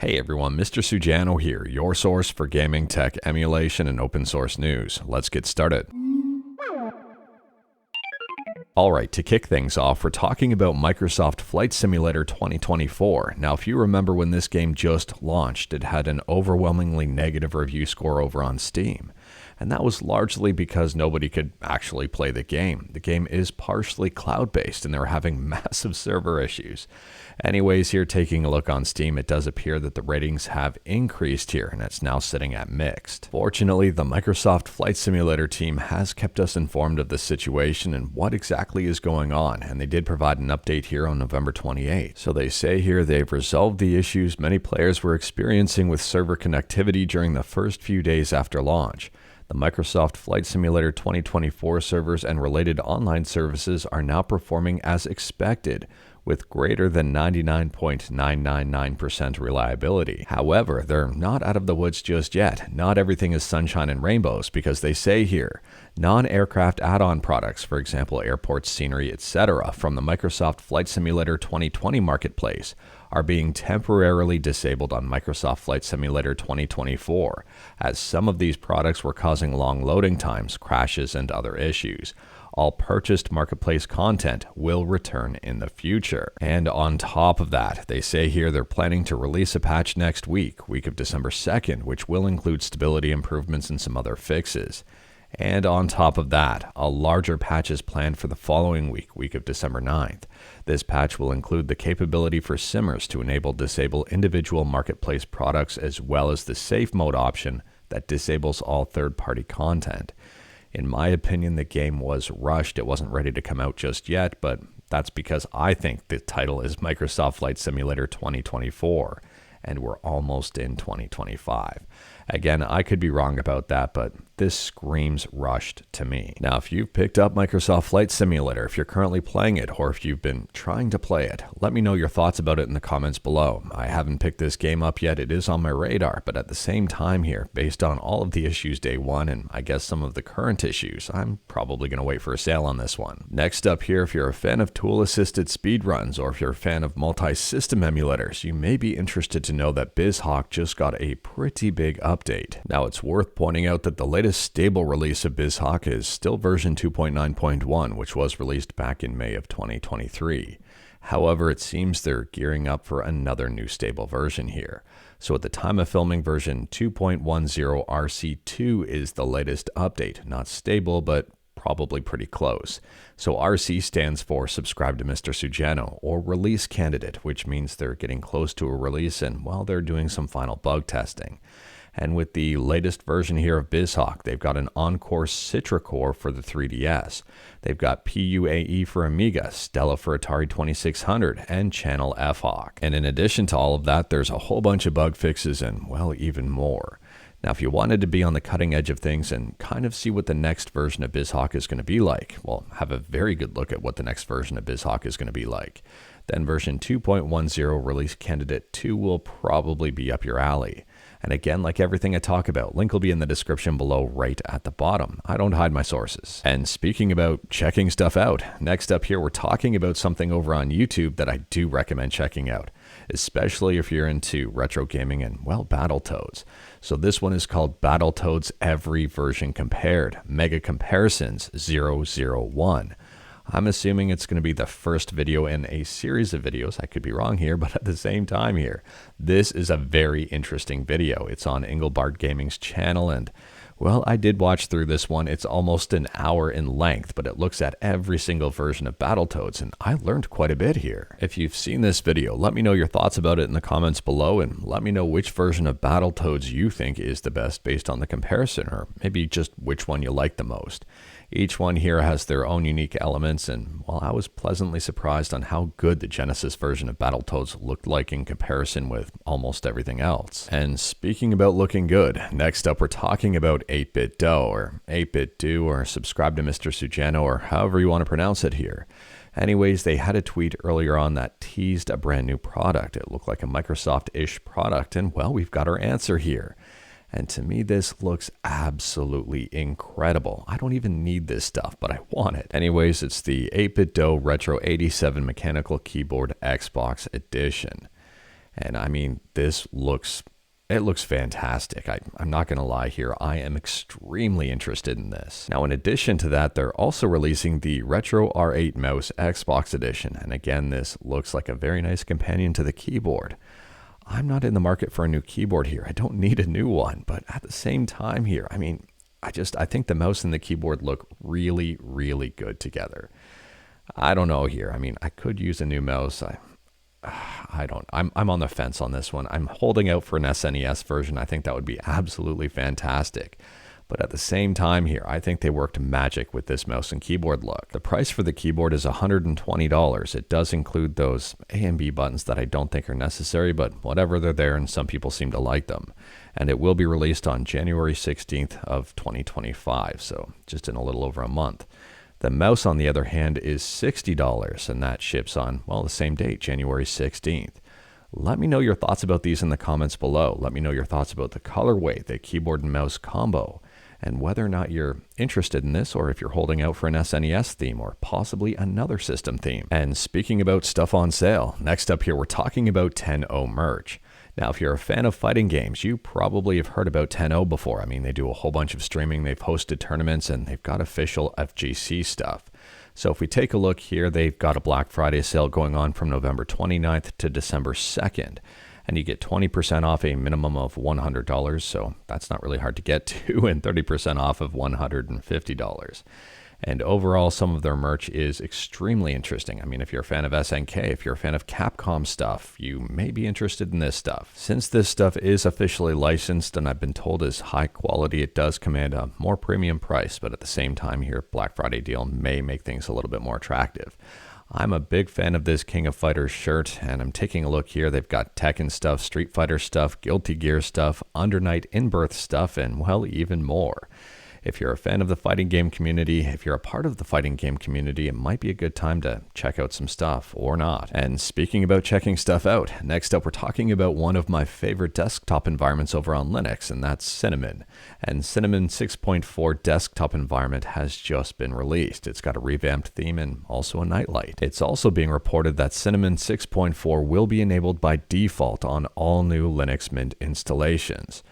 Hey everyone, Mr. Sujano here, your source for gaming, tech, emulation, and open source news. Let's get started. Alright, to kick things off, we're talking about Microsoft Flight Simulator 2024. Now, if you remember when this game just launched, it had an overwhelmingly negative review score over on Steam. And that was largely because nobody could actually play the game. The game is partially cloud-based and they were having massive server issues. Anyways, here taking a look on Steam, it does appear that the ratings have increased here and it's now sitting at mixed. Fortunately, the Microsoft Flight Simulator team has kept us informed of the situation and what exactly is going on, and they did provide an update here on November 28th. So they say here they've resolved the issues many players were experiencing with server connectivity during the first few days after launch. The Microsoft Flight Simulator 2024 servers and related online services are now performing as expected, with greater than 99.999% reliability. However, they're not out of the woods just yet. Not everything is sunshine and rainbows, because they say here, non-aircraft add-on products, for example airport scenery, etc., from the Microsoft Flight Simulator 2020 marketplace, are being temporarily disabled on Microsoft Flight Simulator 2024, as some of these products were causing long loading times, crashes, and other issues. All purchased marketplace content will return in the future. And on top of that, they say here they're planning to release a patch next week of December 2nd, which will include stability improvements and some other fixes. And on top of that, a larger patch is planned for the following week of December 9th. This patch will include the capability for simmers to disable individual marketplace products, as well as the safe mode option that disables all third-party content. In my opinion, the game was rushed. It wasn't ready to come out just yet, but that's because I think the title is Microsoft Flight Simulator 2024, and we're almost in 2025. Again, I could be wrong about that, but this screams rushed to me. Now, if you've picked up Microsoft Flight Simulator, if you're currently playing it, or if you've been trying to play it, let me know your thoughts about it in the comments below. I haven't picked this game up yet. It is on my radar, but at the same time here, based on all of the issues day one, and I guess some of the current issues, I'm probably going to wait for a sale on this one. Next up here, if you're a fan of tool-assisted speedruns, or if you're a fan of multi-system emulators, you may be interested to know that BizHawk just got a pretty big update. Now, it's worth pointing out that the latest stable release of BizHawk is still version 2.9.1, which was released back in May of 2023. However, it seems they're gearing up for another new stable version here. So at the time of filming, version 2.10 RC2 is the latest update. Not stable, but probably pretty close. So RC stands for Subscribe to Mr. Sujano, or Release Candidate, which means they're getting close to a release and, well, they're doing some final bug testing. And with the latest version here of BizHawk, they've got an Encore Citra core for the 3DS. They've got PUAE for Amiga, Stella for Atari 2600, and Channel FHawk. And in addition to all of that, there's a whole bunch of bug fixes and, well, even more. Now, if you wanted to be on the cutting edge of things and kind of see what the next version of BizHawk is going to be like, well, have a very good look at what the next version of BizHawk is going to be like. Then version 2.10 Release Candidate 2 will probably be up your alley. And again, like everything I talk about, link will be in the description below right at the bottom. I don't hide my sources. And speaking about checking stuff out, next up here, we're talking about something over on YouTube that I do recommend checking out, especially if you're into retro gaming and, well, Battletoads. So this one is called Battletoads Every Version Compared, Mega Comparisons 001. I'm assuming it's going to be the first video in a series of videos. I could be wrong here, but at the same time here, this is a very interesting video. It's on Engelbart Gaming's channel, and, well, I did watch through this one. It's almost an hour in length, but it looks at every single version of Battletoads, and I learned quite a bit here. If you've seen this video, let me know your thoughts about it in the comments below, and let me know which version of Battletoads you think is the best based on the comparison, or maybe just which one you like the most. Each one here has their own unique elements, and, well, I was pleasantly surprised on how good the Genesis version of Battletoads looked like in comparison with almost everything else. And speaking about looking good, next up we're talking about 8BitDo, or 8BitDo, or Subscribe to Mr. Sujano, or however you want to pronounce it here. Anyways, they had a tweet earlier on that teased a brand new product. It looked like a Microsoft-ish product, and, well, we've got our answer here. And to me, this looks absolutely incredible. I don't even need this stuff, but I want it. Anyways, it's the 8BitDo Retro 87 Mechanical Keyboard Xbox Edition. And I mean, it looks fantastic. I'm not going to lie here. I am extremely interested in this. Now, in addition to that, they're also releasing the Retro R8 Mouse Xbox Edition. And again, this looks like a very nice companion to the keyboard. I'm not in the market for a new keyboard here. I don't need a new one. But at the same time here, I mean, I think the mouse and the keyboard look really, really good together. I don't know here. I mean, I could use a new mouse. I'm on the fence on this one. I'm holding out for an SNES version. I think that would be absolutely fantastic. But at the same time here, I think they worked magic with this mouse and keyboard look. The price for the keyboard is $120. It does include those A and B buttons that I don't think are necessary, but whatever, they're there and some people seem to like them. And it will be released on January 16th of 2025, so just in a little over a month. The mouse, on the other hand, is $60, and that ships on, well, the same date, January 16th. Let me know your thoughts about these in the comments below. Let me know your thoughts about the colorway, the keyboard and mouse combo, and whether or not you're interested in this, or if you're holding out for an SNES theme or possibly another system theme. And speaking about stuff on sale, next up here, we're talking about 10.0 merch. Now, if you're a fan of fighting games, you probably have heard about 10.0 before. I mean, they do a whole bunch of streaming, they've hosted tournaments, and they've got official FGC stuff. So if we take a look here, they've got a Black Friday sale going on from November 29th to December 2nd. And you get 20% off a minimum of $100, so that's not really hard to get to, and 30% off of $150. And overall, some of their merch is extremely interesting. I mean, if you're a fan of SNK, if you're a fan of Capcom stuff, you may be interested in this stuff. Since this stuff is officially licensed and I've been told is high quality, it does command a more premium price, but at the same time here, Black Friday deal may make things a little bit more attractive. I'm a big fan of this King of Fighters shirt, and I'm taking a look here. They've got Tekken stuff, Street Fighter stuff, Guilty Gear stuff, Under Night In-Birth stuff, and well, even more. If you're a fan of the fighting game community, if you're a part of the fighting game community, it might be a good time to check out some stuff, or not. And speaking about checking stuff out, next up we're talking about one of my favorite desktop environments over on Linux, and that's Cinnamon. And Cinnamon 6.4 desktop environment has just been released. It's got a revamped theme and also a nightlight. It's also being reported that Cinnamon 6.4 will be enabled by default on all new Linux Mint installations.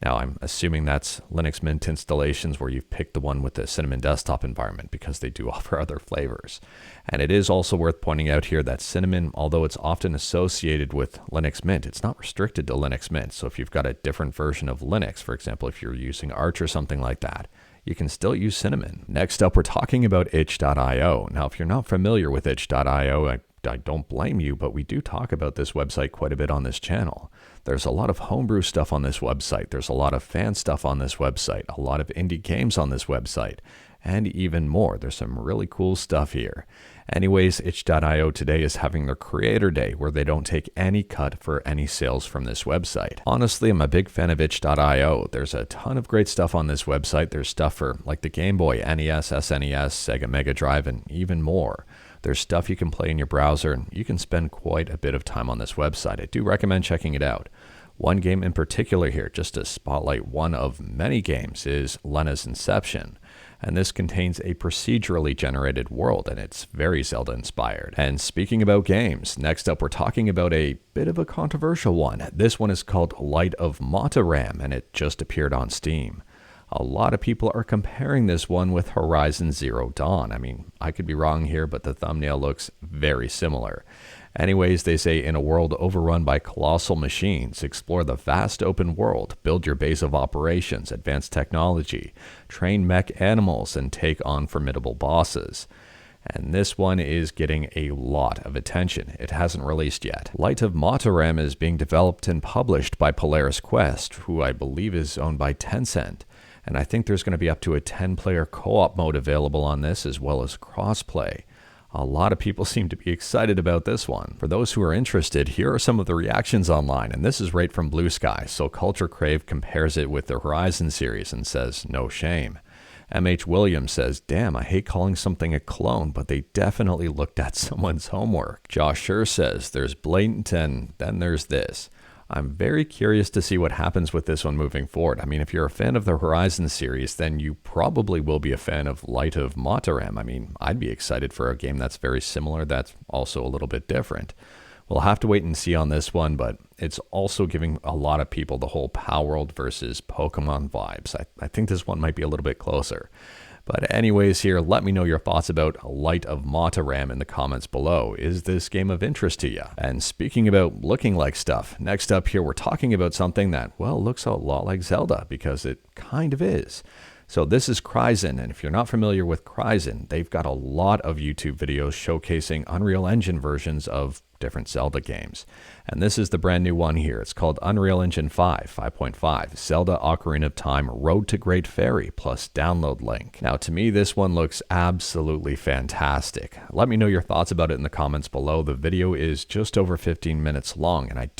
Now, I'm assuming that's Linux Mint installations where you've picked the one with the Cinnamon desktop environment, because they do offer other flavors. And it is also worth pointing out here that Cinnamon, although it's often associated with Linux Mint, it's not restricted to Linux Mint. So if you've got a different version of Linux, for example, if you're using Arch or something like that, you can still use Cinnamon. Next up, we're talking about itch.io. Now, if you're not familiar with itch.io, I don't blame you, but we do talk about this website quite a bit on this channel. There's a lot of homebrew stuff on this website. There's a lot of fan stuff on this website, a lot of indie games on this website, and even more. There's some really cool stuff here. Anyways, itch.io today is having their Creator Day, where they don't take any cut for any sales from this website. Honestly, I'm a big fan of itch.io. There's a ton of great stuff on this website. There's stuff for like the Game Boy, NES, SNES, Sega Mega Drive, and even more. There's stuff you can play in your browser, and you can spend quite a bit of time on this website. I do recommend checking it out. One game in particular here, just to spotlight one of many games, is Lena's Inception. And this contains a procedurally generated world, and it's very Zelda inspired. And speaking about games, next up we're talking about a bit of a controversial one. This one is called Light of Motiram, and it just appeared on Steam. A lot of people are comparing this one with Horizon Zero Dawn. I mean, I could be wrong here, but the thumbnail looks very similar. Anyways, they say, in a world overrun by colossal machines, explore the vast open world, build your base of operations, advance technology, train mech animals, and take on formidable bosses. And this one is getting a lot of attention. It hasn't released yet. Light of Motiram is being developed and published by Polaris Quest, who I believe is owned by Tencent. And I think there's going to be up to a 10-player co-op mode available on this, as well as crossplay. A lot of people seem to be excited about this one. For those who are interested, here are some of the reactions online, and this is right from Blue Sky. So Culture Crave compares it with the Horizon series and says, no shame. M.H. Williams says, damn, I hate calling something a clone, but they definitely looked at someone's homework. Josh Sure says, there's blatant and then there's this. I'm very curious to see what happens with this one moving forward. I mean, if you're a fan of the Horizon series, then you probably will be a fan of Light of Motiram. I mean, I'd be excited for a game that's very similar, that's also a little bit different. We'll have to wait and see on this one, but it's also giving a lot of people the whole Palworld versus Pokemon vibes. I think this one might be a little bit closer. But anyways here, let me know your thoughts about Light of Motiram in the comments below. Is this game of interest to you? And speaking about looking like stuff, next up here we're talking about something that, well, looks a lot like Zelda, because it kind of is. So this is Cryzen, and if you're not familiar with Cryzen, they've got a lot of YouTube videos showcasing Unreal Engine versions of different Zelda games. And this is the brand new one here. It's called Unreal Engine 5.5, Zelda Ocarina of Time Road to Great Fairy plus download link. Now to me, this one looks absolutely fantastic. Let me know your thoughts about it in the comments below. The video is just over 15 minutes long, and I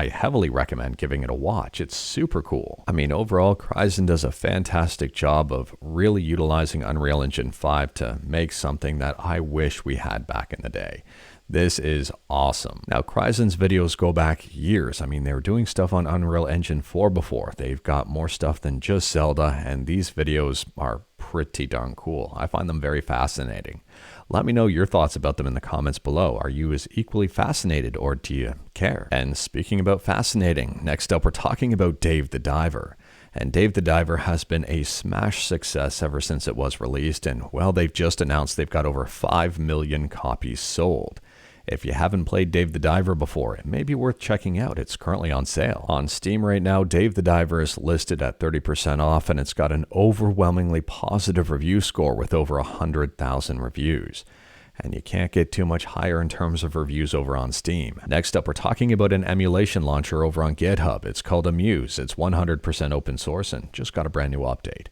heavily recommend giving it a watch. It's super cool. I mean, overall, Cryzen does a fantastic job of really utilizing Unreal Engine 5 to make something that I wish we had back in the day. This is awesome. Now, Cryzen's videos go back years. I mean, they were doing stuff on Unreal Engine 4 before. They've got more stuff than just Zelda, and these videos are pretty darn cool. I find them very fascinating. Let me know your thoughts about them in the comments below. Are you as equally fascinated, or do you care? And speaking about fascinating, next up we're talking about Dave the Diver. And Dave the Diver has been a smash success ever since it was released, and well, they've just announced they've got over 5 million copies sold. If you haven't played Dave the Diver before, it may be worth checking out. It's currently on sale. On Steam right now, Dave the Diver is listed at 30% off, and it's got an overwhelmingly positive review score with over 100,000 reviews. And you can't get too much higher in terms of reviews over on Steam. Next up, we're talking about an emulation launcher over on GitHub. It's called Emuze. It's 100% open source and just got a brand new update.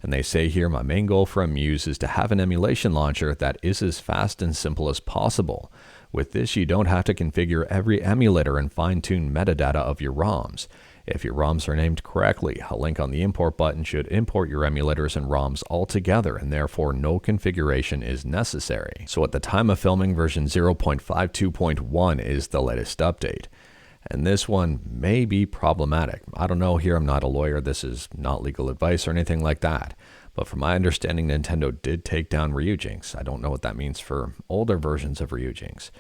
And they say here, my main goal for Emuze is to have an emulation launcher that is as fast and simple as possible. With this, you don't have to configure every emulator and fine-tune metadata of your ROMs. If your ROMs are named correctly, a link on the import button should import your emulators and ROMs all together, and therefore no configuration is necessary. So at the time of filming, version 0.52.1 is the latest update. And this one may be problematic. I don't know here, I'm not a lawyer, this is not legal advice or anything like that. But from my understanding, Nintendo did take down Ryujinx. I don't know what that means for older versions of Ryujinx.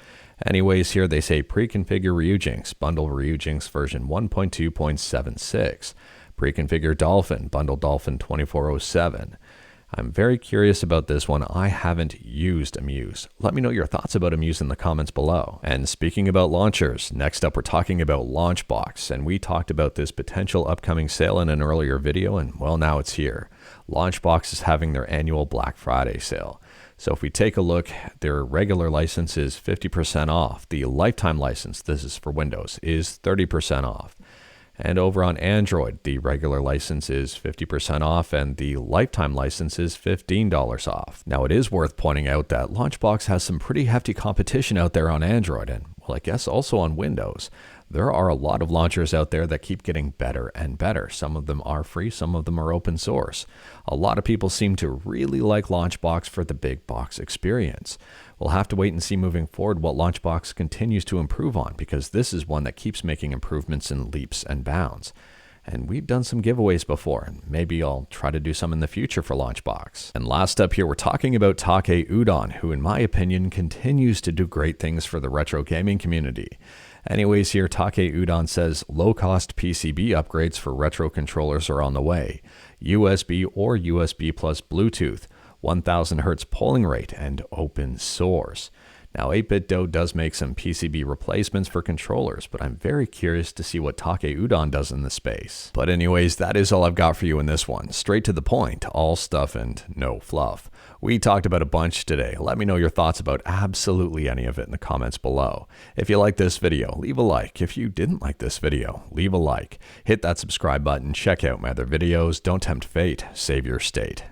Anyways, here they say pre-configure Ryujinx, bundle Ryujinx version 1.2.76. Pre-configure Dolphin, bundle Dolphin 2407. I'm very curious about this one. I haven't used Emuze. Let me know your thoughts about Emuze in the comments below. And speaking about launchers, next up we're talking about Launchbox, and we talked about this potential upcoming sale in an earlier video, and well, now it's here. Launchbox is having their annual Black Friday sale. So if we take a look, their regular license is 50% off. The lifetime license, this is for Windows, is 30% off. And over on Android, the regular license is 50% off and the lifetime license is $15 off. Now, it is worth pointing out that Launchbox has some pretty hefty competition out there on Android and, well, I guess also on Windows. There are a lot of launchers out there that keep getting better and better. Some of them are free, some of them are open source. A lot of people seem to really like Launchbox for the big box experience. We'll have to wait and see moving forward what Launchbox continues to improve on, because this is one that keeps making improvements in leaps and bounds. And we've done some giveaways before, and maybe I'll try to do some in the future for Launchbox. And last up here, we're talking about Taki Udon, who in my opinion continues to do great things for the retro gaming community. Anyways, here Taki Udon says low-cost PCB upgrades for retro controllers are on the way. USB or USB plus Bluetooth, 1000 Hz polling rate, and open source. Now, 8BitDo does make some PCB replacements for controllers, but I'm very curious to see what Taki Udon does in the space. But anyways, that is all I've got for you in this one. Straight to the point, all stuff and no fluff. We talked about a bunch today. Let me know your thoughts about absolutely any of it in the comments below. If you like this video, leave a like. If you didn't like this video, leave a like. Hit that subscribe button, check out my other videos. Don't tempt fate, save your state.